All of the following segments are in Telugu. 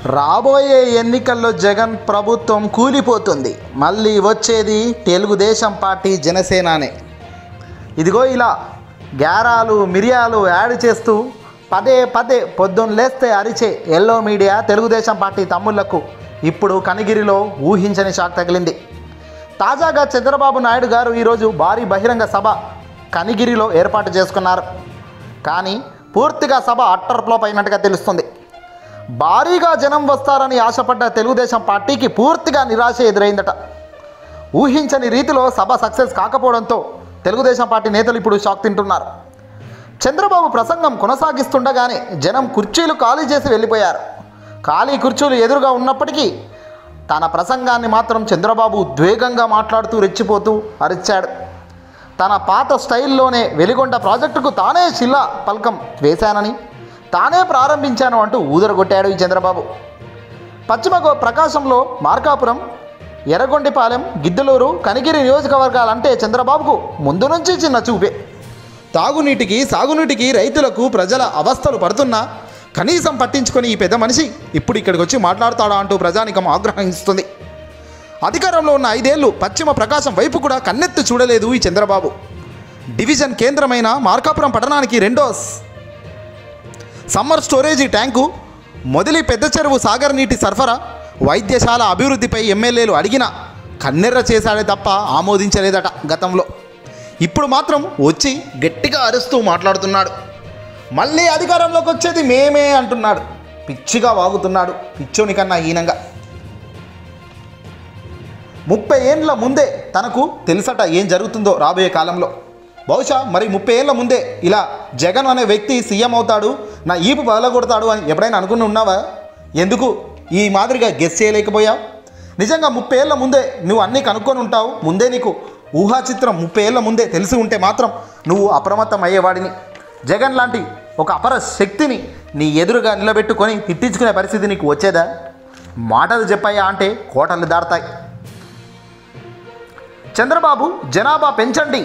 రాబోయే ఎన్నికల్లో జగన్ ప్రభుత్వం కూలిపోతుంది. మళ్ళీ వచ్చేది తెలుగుదేశం పార్టీ జనసేననే. ఇదిగో ఇలా గారాలు మిరియాలు యాడ్ చేస్తూ పదే పదే పొద్దున్న లేస్తే అరిచే ఎల్లో మీడియా తెలుగుదేశం పార్టీ తమ్ముళ్లకు ఇప్పుడు కనిగిరిలో ఊహించని షాక్ తగిలింది. తాజాగా చంద్రబాబు నాయుడు గారు ఈరోజు భారీ బహిరంగ సభ కనిగిరిలో ఏర్పాటు చేసుకున్నారు. కానీ పూర్తిగా సభ అట్టర్ ఫ్లాప్ అయినట్టుగా తెలుస్తుంది. భారీగా జనం వస్తారని ఆశపడ్డ తెలుగుదేశం పార్టీకి పూర్తిగా నిరాశ ఎదురైందట. ఊహించని రీతిలో సభ సక్సెస్ కాకపోవడంతో తెలుగుదేశం పార్టీ నేతలు ఇప్పుడు షాక్ తింటున్నారు. చంద్రబాబు ప్రసంగం కొనసాగిస్తుండగానే జనం కుర్చీలు ఖాళీ చేసి వెళ్ళిపోయారు. ఖాళీ కుర్చీలు ఎదురుగా ఉన్నప్పటికీ తన ప్రసంగాన్ని మాత్రం చంద్రబాబు ఉద్వేగంగా మాట్లాడుతూ రెచ్చిపోతూ అరిచాడు. తన పాత స్టైల్లోనే వెలిగొండ ప్రాజెక్టుకు తానే శిలా పలకం వేశానని, తానే ప్రారంభించాను అంటూ ఊదరగొట్టాడు ఈ చంద్రబాబు. పశ్చిమ ప్రకాశంలో మార్కాపురం, ఎర్రగొండిపాలెం, గిద్దలూరు, కనిగిరి నియోజకవర్గాలంటే చంద్రబాబుకు ముందు నుంచి చిన్న చూపే. తాగునీటికి సాగునీటికి రైతులకు ప్రజల అవస్థలు పడుతున్నా కనీసం పట్టించుకొని ఈ పెద్ద మనిషి ఇప్పుడు ఇక్కడికి వచ్చి మాట్లాడతాడా అంటూ ప్రజానికం ఆగ్రహిస్తుంది. అధికారంలో ఉన్న 5 ఏళ్ళు పశ్చిమ ప్రకాశం వైపు కూడా కన్నెత్తి చూడలేదు ఈ చంద్రబాబు. డివిజన్ కేంద్రమైన మార్కాపురం పట్టణానికి 2వ సమ్మర్ స్టోరేజీ ట్యాంకు, మొదలి పెద్ద చెరువు సాగర్ నీటి సరఫరా, వైద్యశాల అభివృద్ధిపై ఎమ్మెల్యేలు అడిగినా కన్నెర్ర చేశాడే తప్ప ఆమోదించలేదట గతంలో. ఇప్పుడు మాత్రం వచ్చి గట్టిగా అరుస్తూ మాట్లాడుతున్నాడు. మళ్ళీ అధికారంలోకి వచ్చేది మేమే అంటున్నాడు. పిచ్చిగా వాగుతున్నాడు, పిచ్చోని కన్నా హీనంగా. 30 ఏళ్ళ ముందే తనకు తెలుసట ఏం జరుగుతుందో రాబోయే కాలంలో. బహుశా మరి 30 ఏళ్ళ ముందే ఇలా జగన్ అనే వ్యక్తి సీఎం అవుతాడు, నా ఈపు పగలగొడతాడు అని ఎప్పుడైనా అనుకుని ఉన్నావా? ఎందుకు ఈ మాదిరిగా గెస్ చేయలేకపోయావు? నిజంగా 30 ఏళ్ళ ముందే నువ్వు అన్నీ కనుక్కొని ఉంటావు. ముందే నీకు ఊహా చిత్రం 30 ఏళ్ళ ముందే తెలిసి ఉంటే మాత్రం నువ్వు అప్రమత్తం అయ్యేవాడిని. జగన్ లాంటి ఒక అపర శక్తిని నీ ఎదురుగా నిలబెట్టుకొని తిట్టించుకునే పరిస్థితి నీకు వచ్చేదా? మాటలు చెప్పాయా అంటే కోటలు దాడతాయి. చంద్రబాబు జనాభా పెంచండి,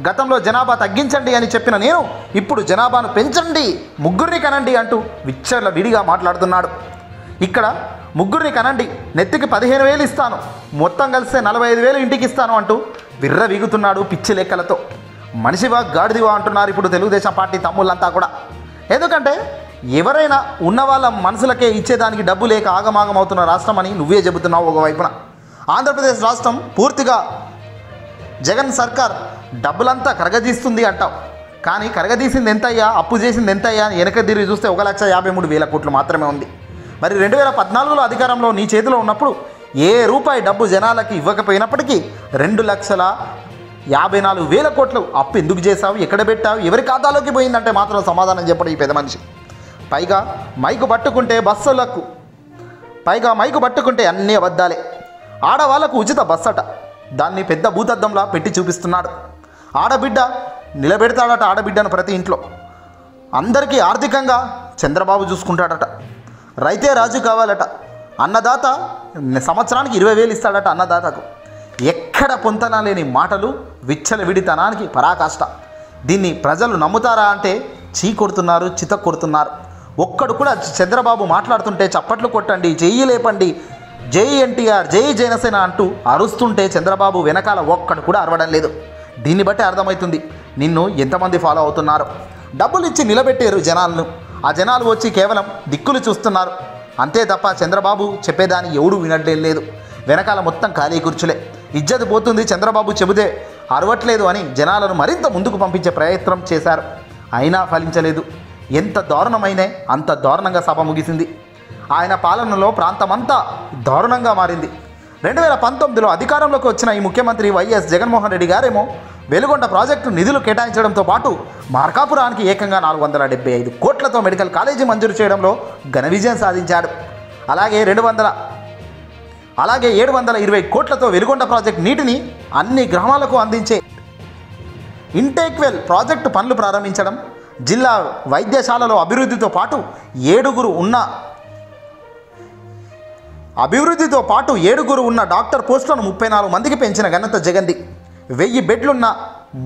గతంలో జనాభా తగ్గించండి అని చెప్పిన నేను ఇప్పుడు జనాభాను పెంచండి, ముగ్గురిని కనండి అంటూ విచ్చల విడిగా మాట్లాడుతున్నాడు. ఇక్కడ ముగ్గురిని కనండి, నెత్తికి 15,000 ఇస్తాను, మొత్తం కలిస్తే 45,000 ఇంటికి ఇస్తాను అంటూ విర్ర వీగుతున్నాడు పిచ్చి లెక్కలతో. మనిషివా గాడిదివా అంటున్నారు ఇప్పుడు తెలుగుదేశం పార్టీ తమ్ముళ్ళంతా కూడా. ఎందుకంటే ఎవరైనా ఉన్న వాళ్ళ మనసులకే ఇచ్చేదానికి డబ్బు లేక ఆగమాగం అవుతున్న రాష్ట్రం అని నువ్వే చెబుతున్నావు. ఒకవైపున ఆంధ్రప్రదేశ్ రాష్ట్రం పూర్తిగా జగన్ సర్కార్ డబ్బులంతా కరగదీస్తుంది అంటావు. కానీ కరగదీసింది ఎంతయ్యా, అప్పు చేసింది ఎంతయ్యా అని వెనక తిరిగి చూస్తే 1,53,000 కోట్లు మాత్రమే ఉంది. మరి 2014లో అధికారంలో నీ చేతిలో ఉన్నప్పుడు ఏ రూపాయి డబ్బు జనాలకి ఇవ్వకపోయినప్పటికీ 2,54,000 కోట్లు అప్పు ఎందుకు చేశావు, ఎక్కడ పెట్టావు, ఎవరి ఖాతాలోకి పోయిందంటే మాత్రం సమాధానం చెప్పడం ఈ పెద్ద మనిషి. పైగా మైకు పట్టుకుంటే అన్నీ అబద్ధాలే. ఆడవాళ్లకు ఉచిత బస్సు అట, దాన్ని పెద్ద భూతద్దంలా పెట్టి చూపిస్తున్నాడు. ఆడబిడ్డ నిలబెడతాడట, ఆడబిడ్డను ప్రతి ఇంట్లో. అందరికీ ఆర్థికంగా చంద్రబాబు చూసుకుంటాడట. రైతే రాజు కావాలట. అన్నదాత సంవత్సరానికి 20,000 ఇస్తాడట అన్నదాతకు. ఎక్కడ పొంతన లేని మాటలు, విచ్చల విడితనానికి పరాకాష్ట. దీన్ని ప్రజలు నమ్ముతారా అంటే చీ కొడుతున్నారు, చిత కొడుతున్నారు. ఒక్కడు కూడా చంద్రబాబు మాట్లాడుతుంటే చప్పట్లు కొట్టండి, చెయ్యి లేపండి, జై ఎన్టీఆర్, జై జనసేన అంటూ అరుస్తుంటే చంద్రబాబు వెనకాల ఒక్కడు కూడా అరవడం లేదు. దీన్ని బట్టి అర్థమవుతుంది నిన్ను ఎంతమంది ఫాలో అవుతున్నారో. డబ్బులు ఇచ్చి నిలబెట్టారు జనాలను, ఆ జనాలు వచ్చి కేవలం దిక్కులు చూస్తున్నారు అంతే తప్ప చంద్రబాబు చెప్పేదాన్ని ఎవడూ వినట్లేదు లేదు. వెనకాల మొత్తం ఖాళీ కుర్చులే. ఇజ్జత్ పోతుంది, చంద్రబాబు చెబితే అరవట్లేదు అని జనాలను మరింత ముందుకు పంపించే ప్రయత్నం చేశారు. అయినా ఫలించలేదు. ఎంత దారుణమైనా అంత దారుణంగా సభ ముగిసింది. ఆయన పాలనలో ప్రాంతమంతా దారుణంగా మారింది. 2019లో అధికారంలోకి వచ్చిన ఈ ముఖ్యమంత్రి వైఎస్ జగన్మోహన్ రెడ్డి గారేమో వెలుగొండ ప్రాజెక్టు నిధులు కేటాయించడంతో పాటు మార్కాపురానికి ఏకంగా 475 కోట్లతో మెడికల్ కాలేజీ మంజూరు చేయడంలో ఘన విజయం సాధించాడు. అలాగే 720 కోట్లతో వెలుగొండ ప్రాజెక్టు నీటిని అన్ని గ్రామాలకు అందించే ఇంటేక్ వెల్ ప్రాజెక్టు పనులు ప్రారంభించడం, జిల్లా వైద్యశాలలో అభివృద్ధితో పాటు 7 ఉన్న డాక్టర్ పోస్టులను 34 మందికి పెంచిన ఘనత జగన్ది. 1000 బెడ్లున్న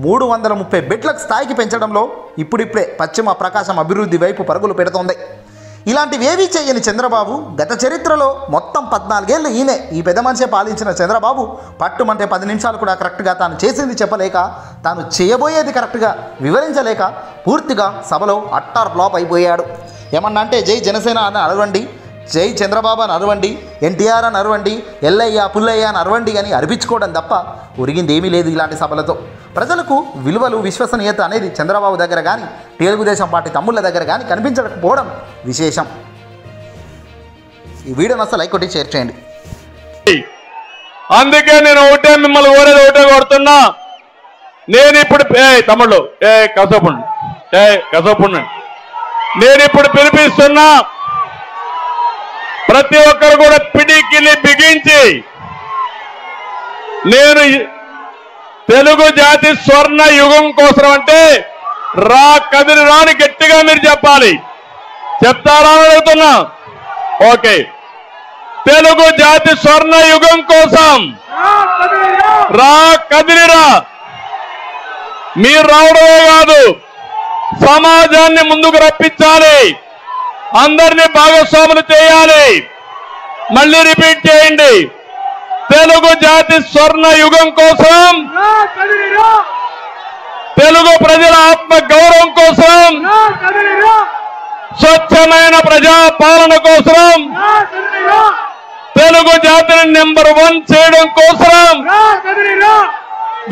330 బెడ్లకు స్థాయికి పెంచడంలో ఇప్పుడిప్పుడే పశ్చిమ ప్రకాశం అభివృద్ధి వైపు పరుగులు పెడుతోంది. ఇలాంటివి ఏవీ చేయని చంద్రబాబు గత చరిత్రలో మొత్తం 14 ఏళ్ళు ఈయనే ఈ పెద్ద మనిషే పాలించిన చంద్రబాబు పట్టుమంటే 10 నిమిషాలు కూడా కరెక్ట్గా తాను చేసింది చెప్పలేక, తాను చేయబోయేది కరెక్ట్గా వివరించలేక పూర్తిగా సభలో అట్టార్ ఫ్లాప్ అయిపోయాడు. ఏమన్నా అంటే జై జనసేన అని అరవండి, జై చంద్రబాబు అని అరవండి, ఎన్టీఆర్ అని అరవండి, ఎల్లయ్య పుల్లయ్య అని అరవండి అని అరిపించుకోవడం తప్ప ఒరిగింది ఏమీ లేదు ఇలాంటి సభలతో. ప్రజలకు విలువలు విశ్వసనీయత అనేది చంద్రబాబు దగ్గర కానీ తెలుగుదేశం పార్టీ తమ్ముళ్ళ దగ్గర కానీ కనిపించకపోవడం విశేషం. ఈ వీడియోని అసలు లైక్ కొట్టి షేర్ చేయండి. అందుకే నేను మిమ్మల్ని ఒకటే కొడుతున్నా. నేను ఇప్పుడు తమ్ముళ్ళు కసోపుండు నేను ఇప్పుడు పిలిపిస్తున్నా. ప్రతి ఒక్కరు కూడా పిడికిలి బిగించి నేను తెలుగు జాతి స్వర్ణ యుగం కోసం అంటే రా కదిలి రాని గట్టిగా మీరు చెప్పాలి. చెప్తారా అని అడుగుతున్నా. ఓకే, తెలుగు జాతి స్వర్ణ యుగం కోసం రా కదిలిరా. మీరు రావడమే కాదు, సమాజాన్ని ముందుకు రప్పించాలి, అందరినీ భాగస్వాములు చేయాలి. మళ్ళీ రిపీట్ చేయండి. తెలుగు జాతి స్వర్ణ యుగం కోసం, తెలుగు ప్రజల ఆత్మ గౌరవం కోసం, స్వచ్ఛమైన ప్రజా పాలన కోసం, తెలుగు జాతిని నెంబర్ 1 చేయడం కోసం,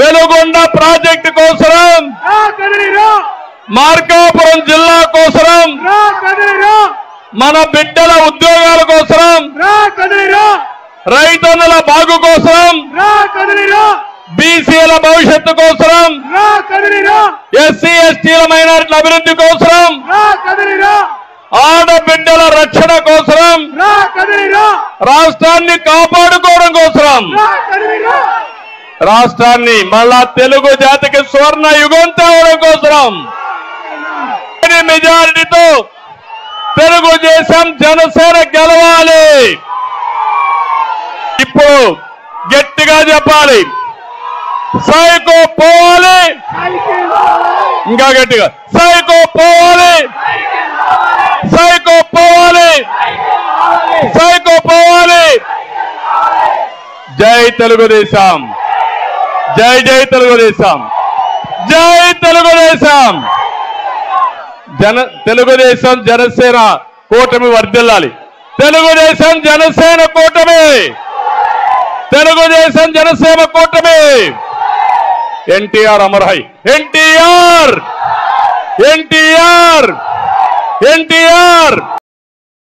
వెలుగొండ ప్రాజెక్టు కోసం, మార్కాపురం జిల్లా కోసం, మన బిడ్డల ఉద్యోగాల కోసం, రైతన్నుల బాగు కోసం, బీసీల భవిష్యత్తు కోసం, ఎస్సీ ఎస్టీల మైనారిటీల అభివృద్ధి కోసం, ఆడబిడ్డల రక్షణ కోసం, రాష్ట్రాన్ని కాపాడుకోవడం కోసం, రాష్ట్రాన్ని మళ్ళా తెలుగు జాతికి స్వర్ణ యుగం తేవడం కోసం మెజారిటీతో తెలుగుదేశం జనసేన గెలవాలి. ఇప్పుడు గట్టిగా చెప్పాలి, సైకో పోవాలి, ఇంకా గట్టిగా సైకో పోవాలి, సైకో పోవాలి, సైకో పోవాలి. జై తెలుగుదేశం, జై జై తెలుగుదేశం, జై తెలుగుదేశం. తెలుగుదేశం జనసేన కూటమి వర్ధిల్లాలి. తెలుగుదేశం జనసేన కూటమి, తెలుగుదేశం జనసేన కూటమి. ఎన్టీఆర్ అమర్హై, ఎన్టీఆర్, ఎన్టీఆర్, ఎన్టీఆర్.